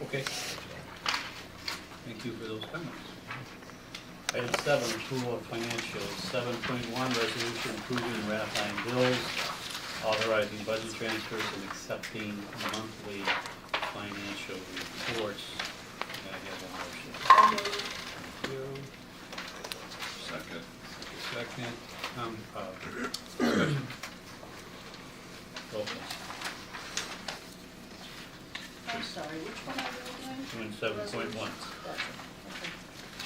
Okay. Thank you for those comments. Item 7, approval of financials. 7.1, resolution approving and ratifying bills, authorizing budget transfers, and accepting monthly financial reports. Can I have a motion? Thank you. Second. Second. Discussion. Roll call. I'm sorry, which one are we doing? Doing 7.1. Gotcha. Okay.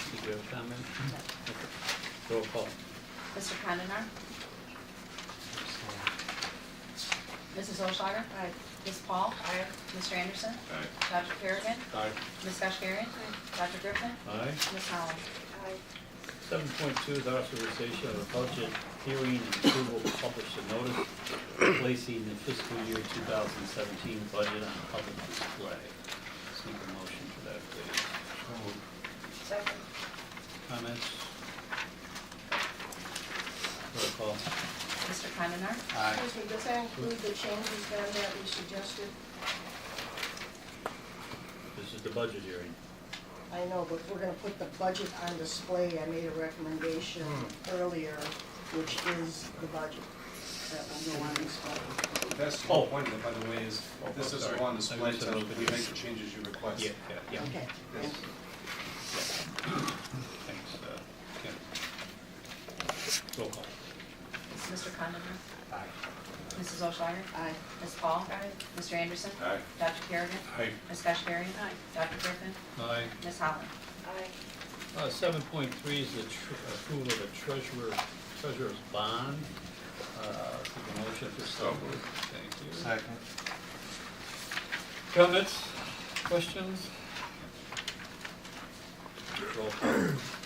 Did you have a comment? Okay. Roll call. Mr. Condenar? Mrs. Olshauer? Aye. Ms. Paul? Aye. Mr. Anderson? Aye. Dr. Kerrigan? Aye. Ms. Kashgarian? Dr. Griffin? Aye. Ms. Holland? Aye. 7.2 is authorization of a budget hearing and approval to publish a notice placing the fiscal year 2017 budget on public display. Seek a motion for that, please. Second. Comments? Roll call. Mr. Condenar? Aye. Excuse me, does that include the changes then that we suggested? This is the budget hearing. I know, but we're gonna put the budget on display. I made a recommendation earlier, which is the budget that will go on display. That's the whole point of it, by the way, is this is sorry. on display, I missed so those. you make the changes you request. Yeah. Okay, thank you. Thanks, Ken. Roll call. Mr. Condenar? Aye. Mrs. Olshauer? Aye. Ms. Paul? Aye. Mr. Anderson? Aye. Dr. Kerrigan? Aye. Ms. Kashgarian? Aye. Dr. Griffin? Aye. Ms. Holland? Aye. 7.3 is the approval of a treasurer's bond. Seek a motion for so moved. Thank you. Second. Comments? Questions? Roll call.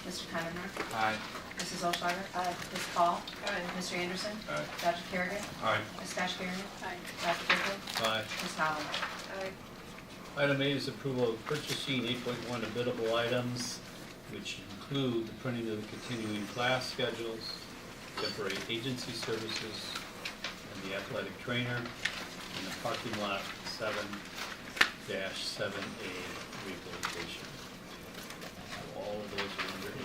Mr. Condenar? Aye. Mrs. Olshauer? Aye. Ms. Paul? Aye. Mr. Anderson? Aye. Dr. Kerrigan? Aye. Ms. Kashgarian? Aye. Dr. Griffin? Aye. Ms. Holland? Aye. Item 8 is approval of purchasing 8.1 of biddable items, which include the printing of the continuing class schedules, temporary agency services, and the athletic trainer, and the parking lot 7-7A rehabilitation. So all of those are under 8.1.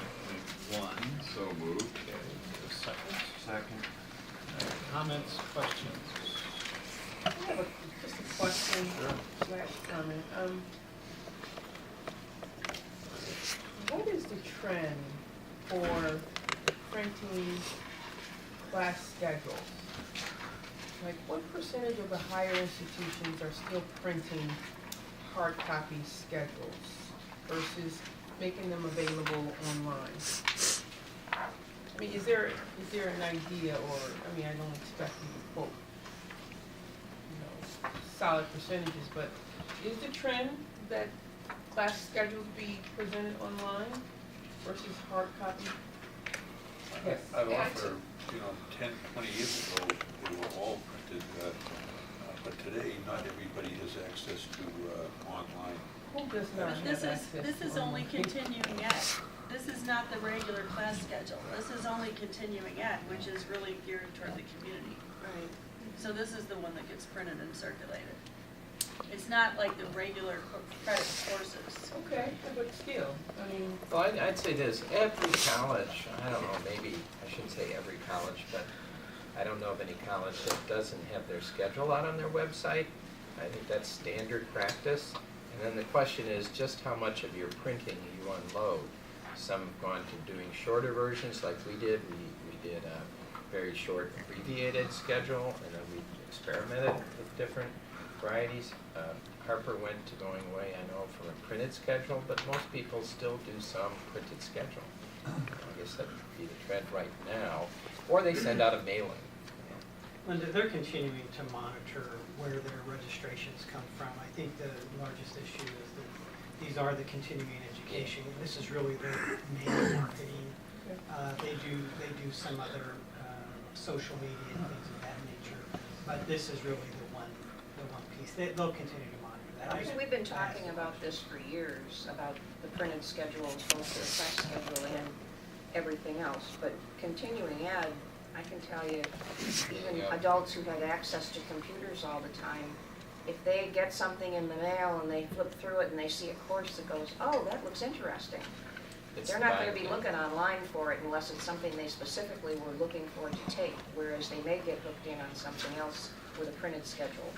So moved. Okay, is there a second? Second. Comments, questions? I have just a question slash comment. What is the trend for printing class schedules? Like, what percentage of the higher institutions are still printing hard copy schedules versus making them available online? I mean, is there an idea, or, I mean, I don't expect you to quote, solid percentages, but is the trend that class schedules be presented online versus hard copy? Yes. I've offered, 10, 20 years ago, they were all printed, but today, not everybody has access to online. Who does not have This access to is only online? continuing ed. This is not the regular class schedule. This is only continuing ed, which is really geared toward the community. Right. So this is the one that gets printed and circulated. It's not like the regular credit courses. Okay, but still, I mean, Well, I'd say this, every college, I don't know, maybe, I shouldn't say every college, but I don't know of any college that doesn't have their schedule out on their website. I think that's standard practice. And then the question is just how much of your printing you unload. Some have gone to doing shorter versions like we did. We did a very short abbreviated schedule, and then we experimented with different varieties. Harper went to going away, I know, from a printed schedule, but most people still do some printed schedule. I guess that would be the trend right now. Or they send out a mailing. Linda, they're continuing to monitor where their registrations come from. I think the largest issue is that these are the continuing education. This is really their main marketing. They do some other social media and things of that nature, but this is really the one piece. They'll continue to monitor that. Because we've been talking about this for years, about the printed schedules, both the class schedule and everything else. But continuing ed, I can tell you, even adults who had access to computers all the time, if they get something in the mail and they flip through it and they see a course that goes, oh, that looks interesting. It's They're not gonna fine. be looking online for it unless it's something they specifically were looking for to take, whereas they may get hooked in on something else with a printed schedule.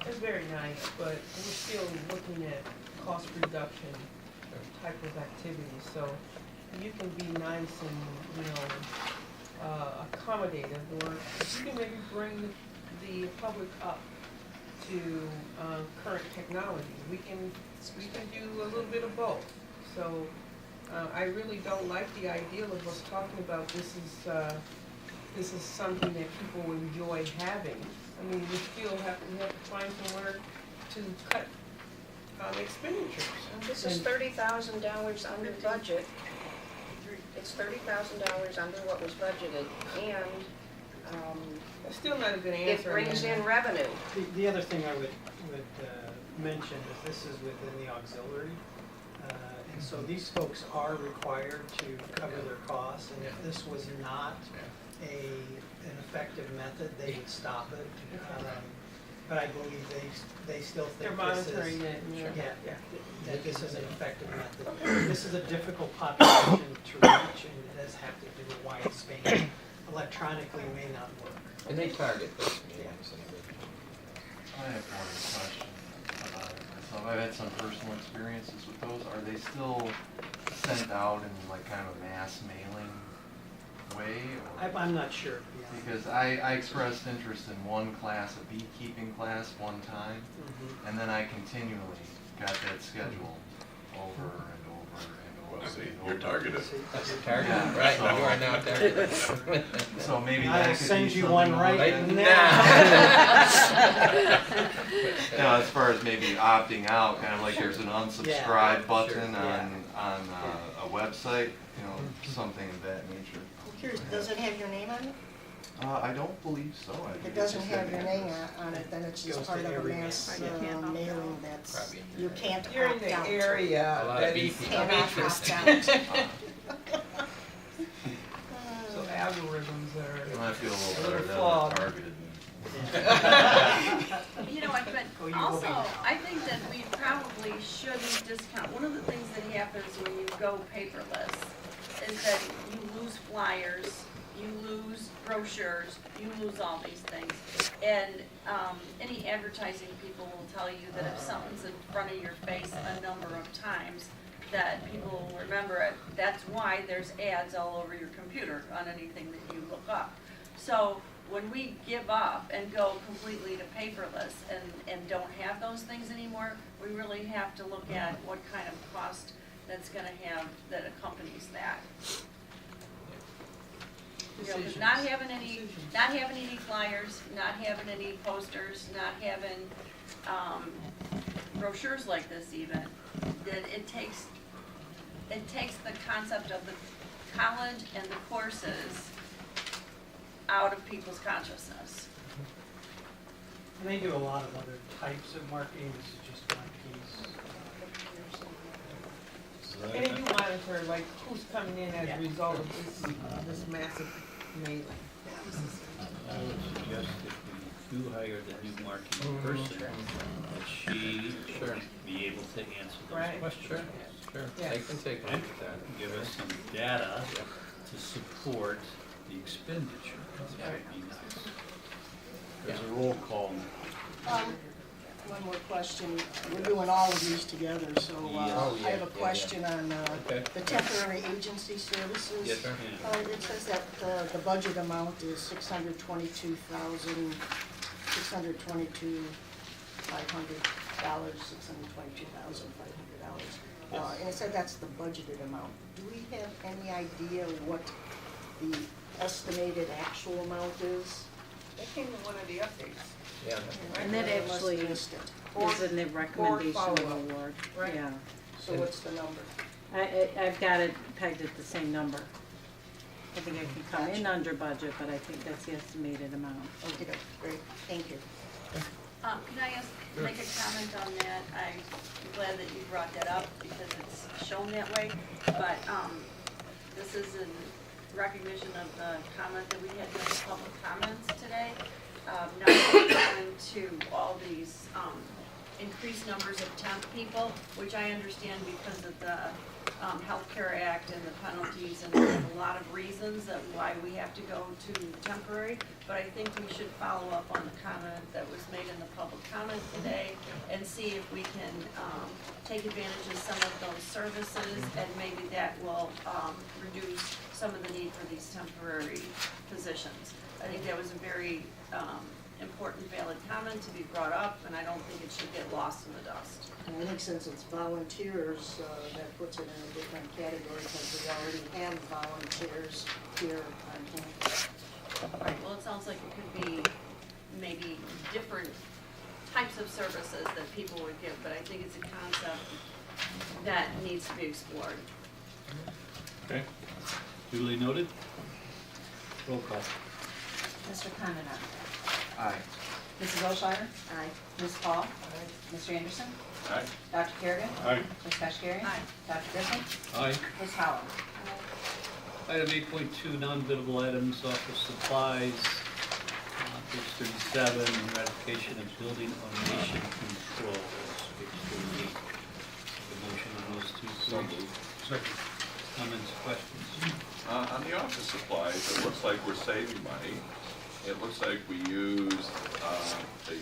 It's very nice, but we're still looking at cost reduction type of activities, so you can be nice and, accommodative, or you can maybe bring the public up to, current technology. We can do a little bit of both, so, I really don't like the ideal of us talking about this is something that people enjoy having. I mean, we still have to find somewhere to cut expenditures. This is $30,000 under budget. It's $30,000 under what was budgeted, and, That's still not a good it answer. brings in revenue. The other thing I would mention is this is within the auxiliary. And so these folks are required to cover their costs, and if this was not an effective method, they would stop it. But I believe they still They're think this is. monitoring it. Yeah, that this is an effective method. This is a difficult population to reach, and it does have to do a wide span. Electronically may not work. And they target those meetings and everything. I have one question about it myself. I've had some personal experiences with those. Are they still sent out in like kind of a mass mailing way? Or? I'm not sure, to be honest. Because I expressed interest in one class, a beekeeping class, one time, and then I continually got that schedule over and over and over. Well, see, and you're over. targeted. You're targeted, Yeah, right, so- you are now targeted. So maybe I'll that could send be you something one to right look at. now. No, as far as maybe opting out, kind of like there's an unsubscribe Yeah, button sure, on a website, you know, something of that nature. I'm curious, does it have your name on it? I don't believe so. I If think it it's doesn't just have your an name address. on it, then it's Goes just to part of a every mass man. mailing that's, Probably. you can't You're in opt the out. area A lot of that beef is people. of Cannot interest. opt out. So algorithms are. I feel a A little little better flawed. than targeted. You know what, Oh, but you also, will be. I think that we probably shouldn't discount, one of the things that happens when you go paperless is that you lose flyers, you lose brochures, you lose all these things. And, any advertising people will tell you that if something's in front of your face a number of times, that people will remember it. That's why there's ads all over your computer on anything that you look up. So when we give up and go completely to paperless and don't have those things anymore, we really have to look at what kind of cost that's gonna have that accompanies that. You know, 'cause not having any flyers, not having any posters, not having, brochures like this even, that it takes the concept of the college and the courses out of people's consciousness. And they do a lot of other types of marketing, this is just one piece. And then you monitor like who's coming in as Yeah. a result of this massive mailing. I would suggest if we do hire the new marketing person, that she should be able to answer those Right. questions. Sure, Yes. they can take a look at that. Give us some data to support the expenditure. That would be nice. There's a roll call. One more question, we're doing all of these together, so Oh, I have yeah, a question on Okay. the temporary agency services. Yes, sir. Yeah. It says that the budget amount is $622,500, $622,500. And it said that's the budgeted amount. Do we have any idea what the estimated actual amount is? That came in one of the updates. Yeah. And that I must have actually missed it. is in the recommendation follow-up. award, Right. yeah. So what's the number? I've got it pegged at the same number. I think I can come in Gotcha. under budget, but I think that's the estimated amount. Okay, great, thank you. Can I make a comment on that? I'm glad that you brought that up because it's shown that way. But, this is in recognition of the comment that we had in the public comments today. Now we're going to all these, increased numbers of temp people, which I understand because of the Healthcare Act and the penalties, and there's a lot of reasons that why we have to go to temporary. But I think we should follow up on the comment that was made in the public comment today and see if we can take advantage of some of those services, and maybe that will reduce some of the need for these temporary positions. I think that was a very important, valid comment to be brought up, and I don't think it should get lost in the dust. And I think since it's volunteers, that puts it in a different category, because we already have volunteers here on campus. Right, well, it sounds like it could be maybe different types of services that people would give, but I think it's a concept that needs to be explored. Okay. Duly noted. Roll call. Mr. Condon. Aye. Mrs. O'Shauger? Aye. Ms. Paul? Mr. Anderson? Aye. Dr. Kerrigan? Aye. Ms. Kashgarian? Aye. Dr. Griffin? Aye. Ms. Howard? Item 8.2, non-biddable items, office supplies, page 37, ratification of building automation controls, page 38. A motion on those two, So please. moved. Comments, questions? On the office supplies, it looks like we're saving money. It looks like we used the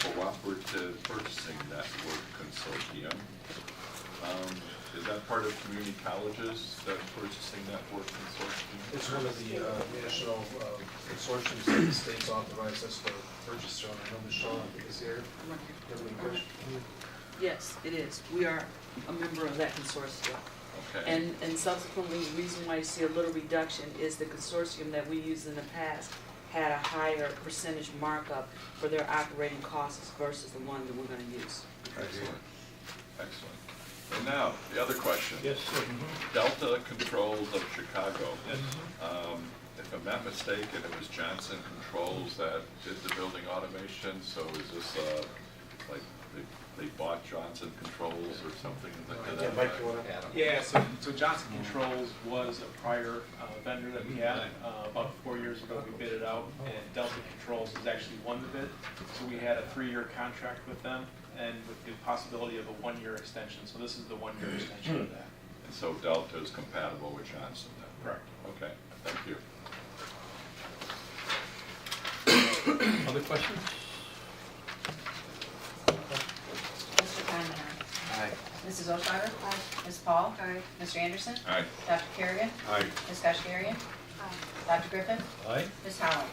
Cooperative Purchasing Network Consortium. Is that part of community colleges, that Purchasing Network Consortium? It's one of the national consortiums that the states authorize us to purchase from. I know Michelle is here. You have any questions? Yes, it is. We are a member of that consortium. Okay. And subsequently, the reason why you see a little reduction is the consortium that we used in the past had a higher percentage markup for their operating costs versus the one that we're gonna use. Excellent. Excellent. And now, the other question. Yes, sir. Delta Controls of Chicago. Yes. If I'm not mistaken, it was Johnson Controls that did the building automation, so is this like they bought Johnson Controls or something like that? Yeah, Mike, you want to? Yeah, so Johnson Controls was a prior vendor that we had. About 4 years ago, we bid it out, and Delta Controls has actually won the bid. So we had a 3-year contract with them, and with the possibility of a 1-year extension. So this is the 1-year extension of that. And so Delta is compatible with Johnson then? Correct. Okay, thank you. Other questions? Mr. Condon. Aye. Mrs. O'Shauger? Ms. Paul? Mr. Anderson? Aye. Dr. Kerrigan? Aye. Ms. Kashgarian? Dr. Griffin? Aye. Ms. Howard?